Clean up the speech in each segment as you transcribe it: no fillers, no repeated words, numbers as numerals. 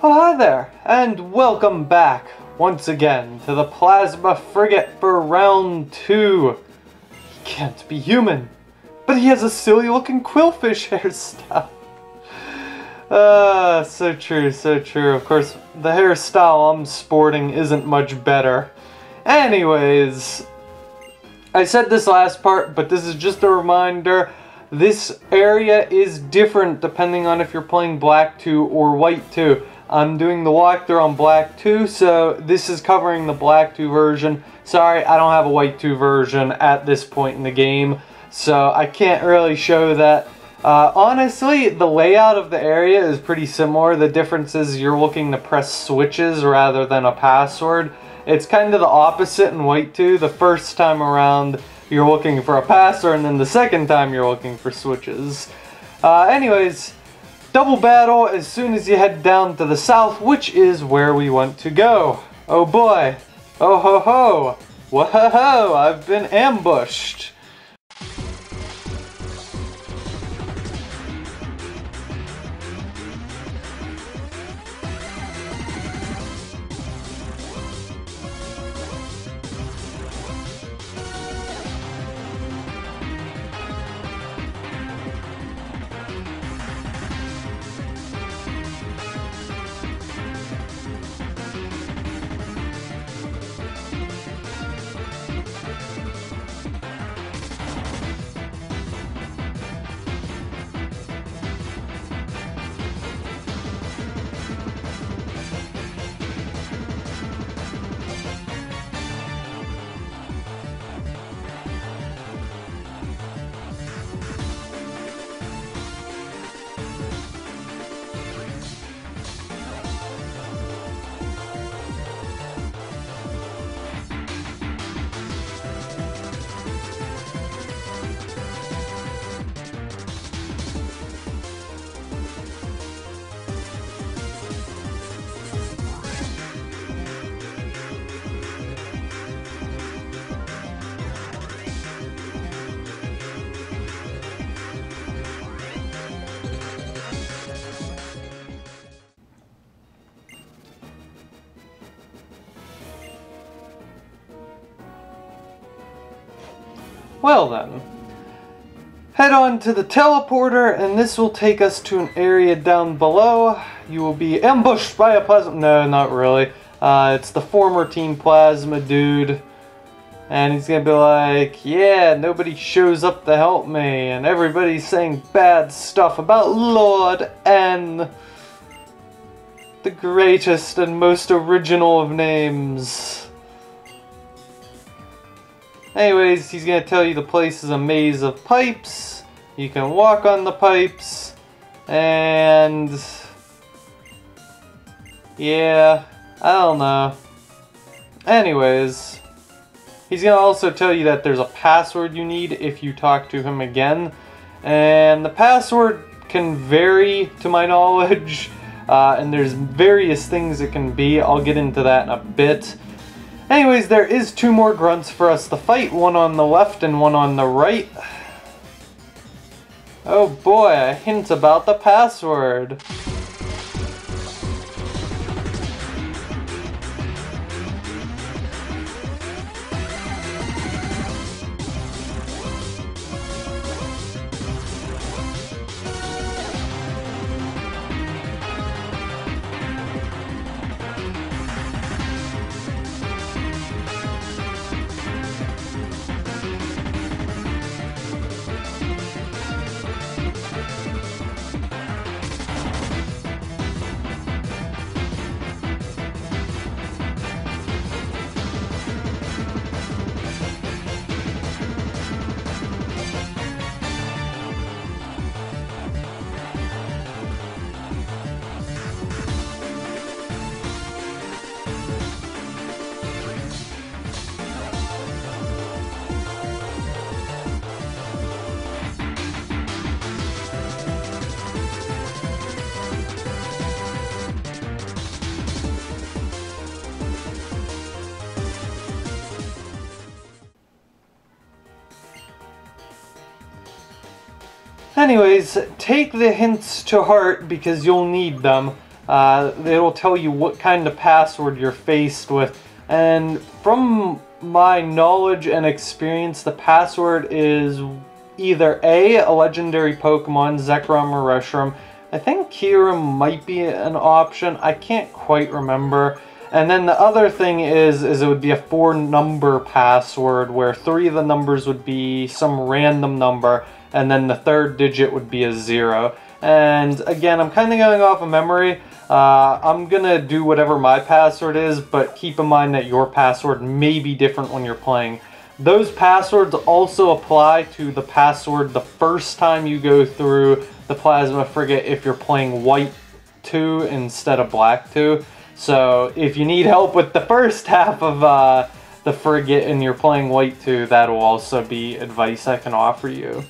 Oh, hi there, and welcome back once again to the Plasma Frigate for round 2. He can't be human, but he has a silly looking quillfish hairstyle. So true, so true. Of course, the hairstyle I'm sporting isn't much better. Anyways, I said this last part, but this is just a reminder. This area is different depending on if you're playing Black 2 or White 2. I'm doing the walkthrough on Black 2, so this is covering the Black 2 version. Sorry, I don't have a White 2 version at this point in the game, so I can't really show that. Honestly, the layout of the area is pretty similar. The difference is you're looking to press switches rather than a password. It's kind of the opposite in White 2. The first time around, you're looking for a password, and then the second time you're looking for switches. Anyways, double battle as soon as you head down to the south, which is where we want to go. Oh boy. Oh ho ho. Whoa, I've been ambushed. Well then, head on to the teleporter, and this will take us to an area down below. You will be ambushed by a plasma... No, not really. It's the former Team Plasma dude. And he's gonna be like, yeah, nobody shows up to help me, and everybody's saying bad stuff about Lord N, the greatest and most original of names. Anyways, he's going to tell you the place is a maze of pipes. You can walk on the pipes. And... yeah, I don't know. Anyways, he's going to also tell you that there's a password you need if you talk to him again. And the password can vary, to my knowledge. And there's various things it can be. I'll get into that in a bit. Anyways, there is 2 more grunts for us to fight, one on the left and one on the right. Oh boy, a hint about the password. Anyways, take the hints to heart because you'll need them. it'll tell you what kind of password you're faced with. And from my knowledge and experience, the password is either a legendary Pokemon, Zekrom or Reshiram. I think Kyurem might be an option. I can't quite remember. And then the other thing is it would be a 4-number password where 3 of the numbers would be some random number and then the 3rd digit would be a 0. And again, I'm kind of going off of memory. I'm gonna do whatever my password is, but keep in mind that your password may be different when you're playing. Those passwords also apply to the password the first time you go through the Plasma Frigate if you're playing White 2 instead of Black 2. So if you need help with the first half of the Frigate and you're playing White 2, that'll also be advice I can offer you.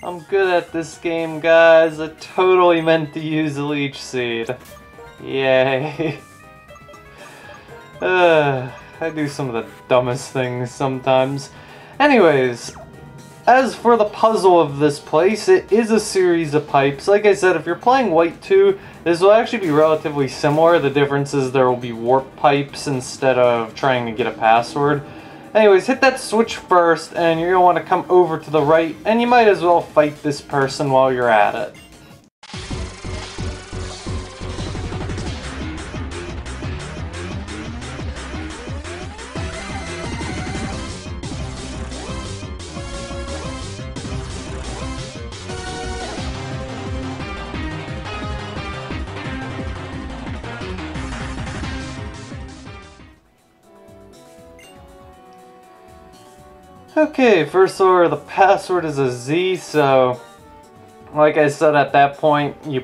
I'm good at this game, guys. I totally meant to use the Leech Seed. Yay. I do some of the dumbest things sometimes. Anyways, as for the puzzle of this place, it is a series of pipes. Like I said, if you're playing White 2, this will actually be relatively similar. The difference is there will be warp pipes instead of trying to get a password. Anyways, hit that switch first, and you're going to want to come over to the right, and you might as well fight this person while you're at it. Okay, first order, the password is a Z, so like I said at that point, you,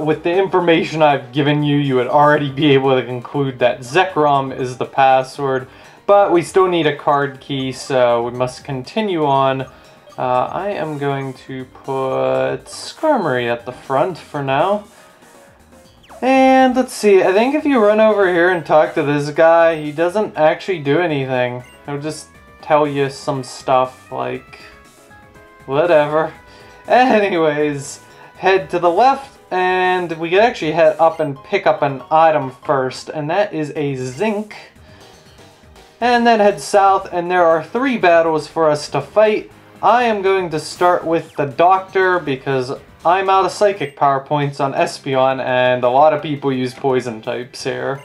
with the information I've given you, you would already be able to conclude that Zekrom is the password, but we still need a card key, so we must continue on. I am going to put Skarmory at the front for now. And let's see, I think if you run over here and talk to this guy, he doesn't actually do anything. He'll just tell you some stuff, like, whatever. Anyways, head to the left, and we can actually head up and pick up an item first, and that is a zinc. And then head south, and there are 3 battles for us to fight. I am going to start with the Doctor, because I'm out of Psychic Power Points on Espeon, and a lot of people use Poison types here.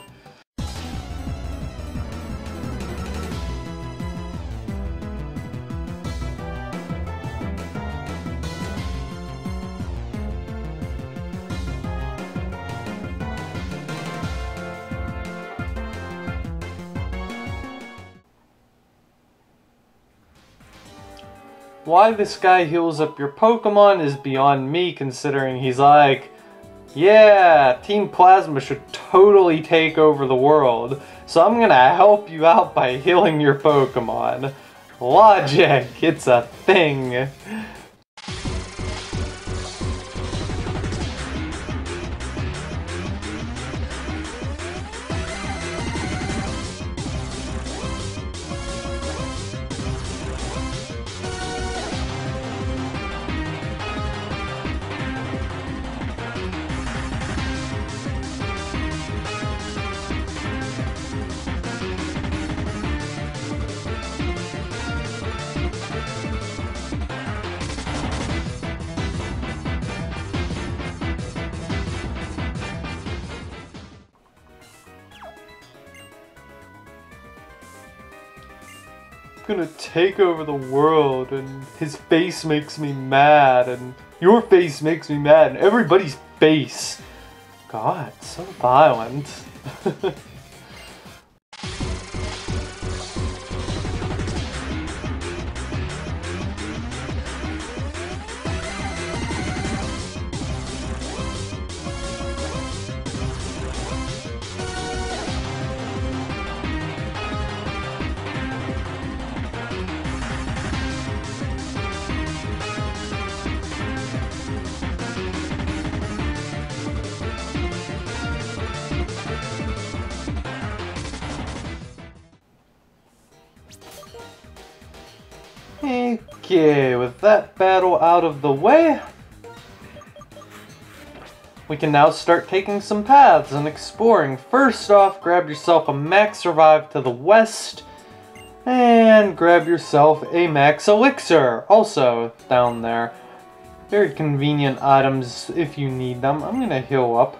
Why this guy heals up your Pokemon is beyond me, considering he's like, yeah, Team Plasma should totally take over the world, so I'm gonna help you out by healing your Pokemon. Logic, it's a thing. Gonna take over the world, and his face makes me mad, and your face makes me mad, and everybody's face. God, so violent. Okay, with that battle out of the way, we can now start taking some paths and exploring. First off, grab yourself a max revive to the west, and grab yourself a max elixir, also down there. Very convenient items if you need them. I'm gonna heal up.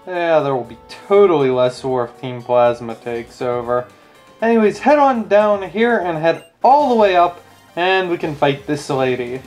Yeah, there will be totally less war if Team Plasma takes over. Anyways, head on down here and head all the way up, and we can fight this lady.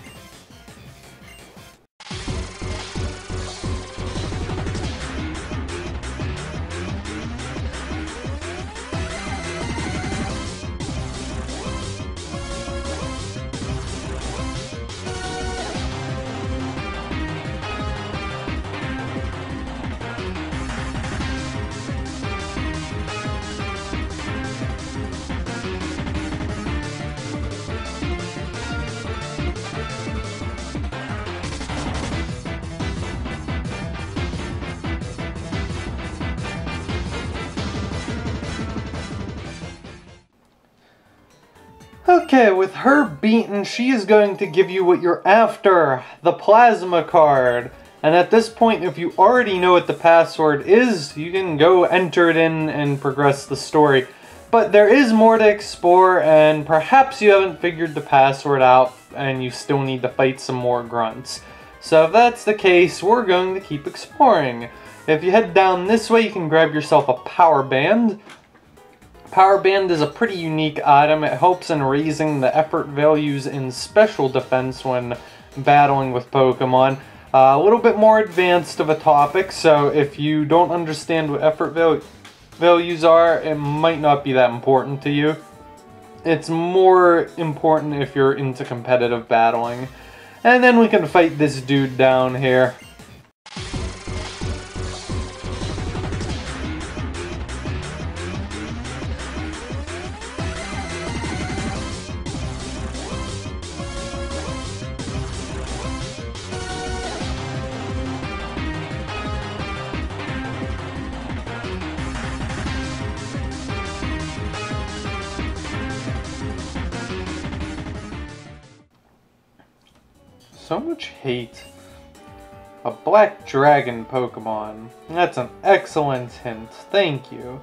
Okay, with her beaten, she is going to give you what you're after, the plasma card. And at this point, if you already know what the password is, you can go enter it in and progress the story. But there is more to explore, and perhaps you haven't figured the password out and you still need to fight some more grunts. So if that's the case, we're going to keep exploring. If you head down this way, you can grab yourself a power band. Power Band is a pretty unique item. It helps in raising the effort values in special defense when battling with Pokemon. A little bit more advanced of a topic, so if you don't understand what effort values are, it might not be that important to you. It's more important if you're into competitive battling. And then we can fight this dude down here. So much hate. A black dragon Pokemon. That's an excellent hint. Thank you.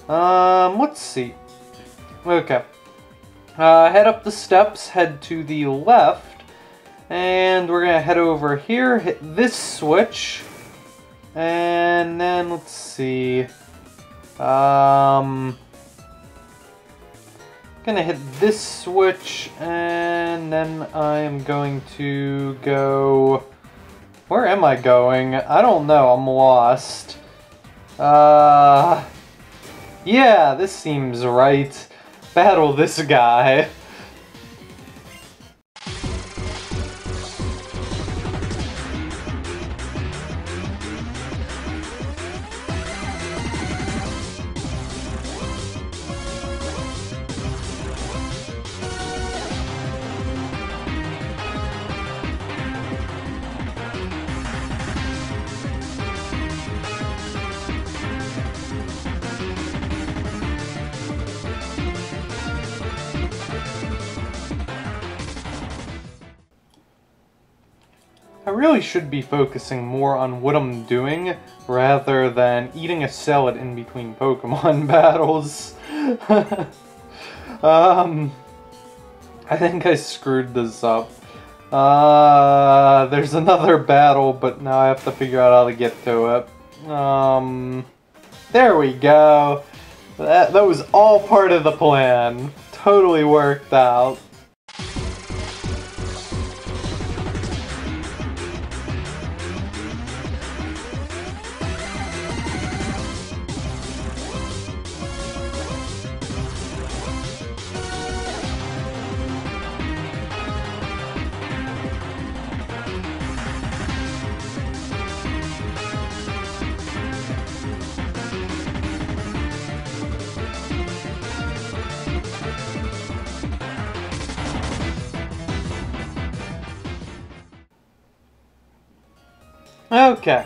Let's see. Okay. Head up the steps, head to the left, and we're gonna head over here, hit this switch, and then let's see. Gonna hit this switch, and then I'm going to go... Where am I going? I don't know, I'm lost. Yeah, this seems right. Battle this guy. I really should be focusing more on what I'm doing rather than eating a salad in between Pokemon battles. I think I screwed this up. There's another battle, but now I have to figure out how to get to it. There we go. That was all part of the plan. Totally worked out. Okay.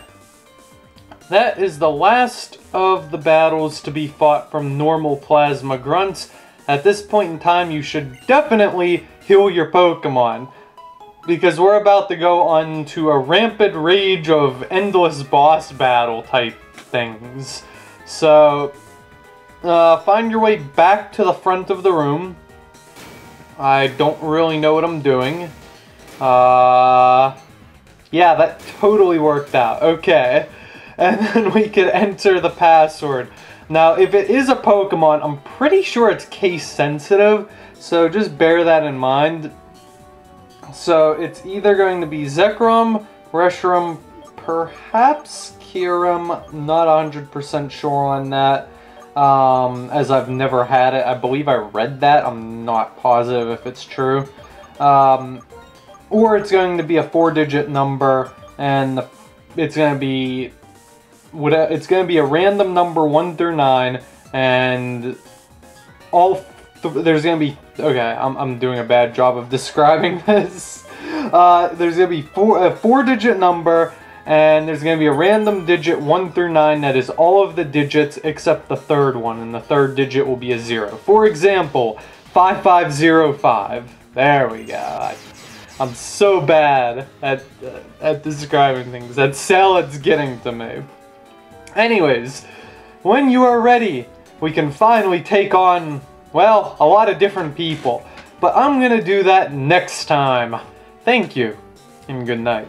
that is the last of the battles to be fought from normal plasma grunts. At this point in time, you should definitely heal your Pokemon, because we're about to go on to a rampant rage of endless boss battle type things. So, find your way back to the front of the room. I don't really know what I'm doing. Yeah, that totally worked out. Okay. And then we can enter the password. Now, if it is a Pokemon, I'm pretty sure it's case sensitive, so just bear that in mind. So, it's either going to be Zekrom, Reshiram, perhaps Kyurem, not 100% sure on that, as I've never had it. I believe I read that, I'm not positive if it's true. Or it's going to be a 4-digit number, and it's going to be a random number 1 through 9, and there's going to be, okay, I'm doing a bad job of describing this. There's going to be a 4-digit number, and there's going to be a random digit 1 through 9 that is all of the digits except the third one, and the third digit will be a 0. For example, 5505. There we go. I'm so bad at describing things. That salad's getting to me. Anyways, when you are ready, we can finally take on, well, a lot of different people. But I'm gonna do that next time. Thank you, and good night.